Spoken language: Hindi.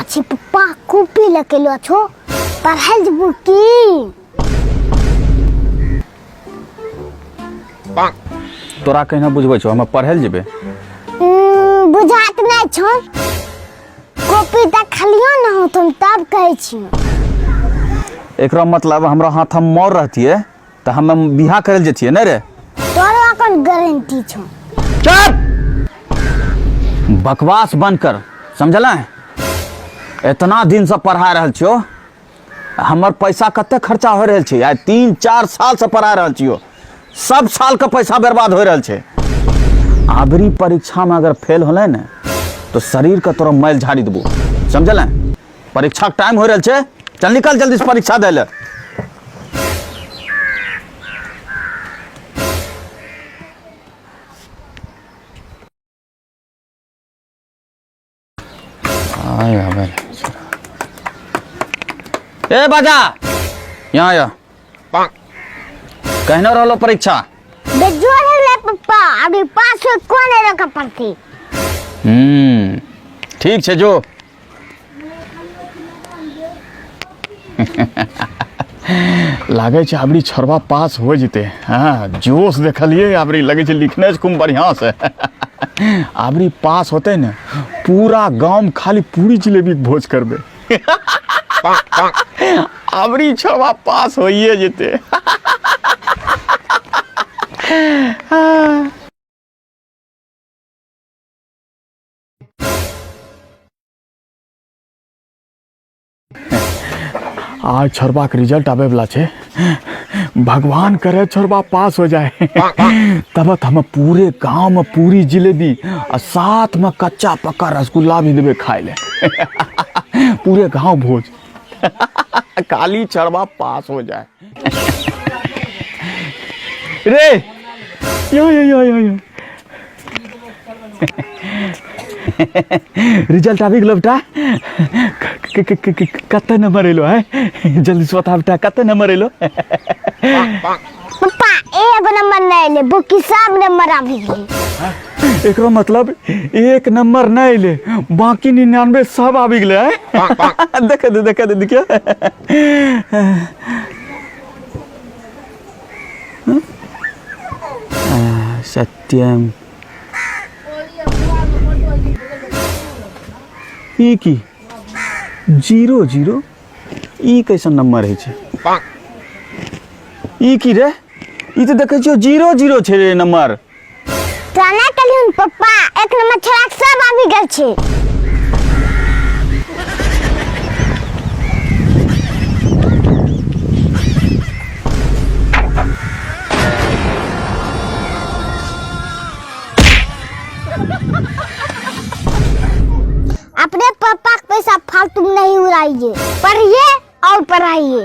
पाछे पप्पा कॉपी लेके लो छो पढ़ाई जबू की तोरा कहना बुझबै छौ हम पढ़े जेबे बुझात नहीं छो कॉपी तक खलियो ना हो तुम तब कहै छी एकरा मतलब हमरा हाथ हम मर रहतिए त हम बियाह करल जतिए न रे तोरा कौन गारंटी छो चुप बकवास बंद कर समझला इतना दिन से पढ़ा रहल छियो हमर पैसा कते खर्चा हो रहल छै आइ 3-4 साल से पढ़ा रहल छियो सब साल का पैसा बर्बाद हो रहल छै आबरी परीक्षा में अगर फेल होले न तो शरीर का तोरा मैल झाड़ी देबो समझला परीक्षा के टाइम हो रहल छै चल निकल जल्दी से परीक्षा दे ले ए बाजा यहाँ या कहना रहलो परीक्षा बेजोर है ले पप्पा अभी पास हो कौन है रखा पड़ती ठीक है जो लागे छै अबरी छोरबा पास हो जते हाँ जोश देखलिए अबरी लगे छै लिखने से खूब बढ़िया से अबरी पास होते न पूरा गांव में खाली पूरी जिलेबी भोज करबे अबरी छोरबा पास होइए जते आज छोरबा के रिजल्ट आवे वाला छे भगवान करे छोरबा पास हो जाए तब हम पूरे गांव में पूरी जिलेबी और साथ में कच्चा पक्का रसगुल्ला भी देवे खाए ले पूरे गांव भोज काली छोरबा पास हो जाए रे यो यो यो यो यो रिजल्ट आबि गेलो बेटा कते नंबर एलो है जल्दी से बता बेटा कते नंबर एलो पप्पा एगो नंबर नहीं ले बाकी सब नंबर आबि गेले एकरो मतलब एक नंबर नहीं ले बाकी 99 सब आबि गेले है देख दे देखियो सत्यम ई की 0-0 ई कैसन नंबर है छे ई की रे ई तो देखे छियो 0-0 छे रे नंबर ताना कलियन पप्पा एक नंबर छोड़ा सब आबि गेल छे अपने पापा का पैसा फालतू नहीं उड़ाइए पढ़िए और पढ़ाइए।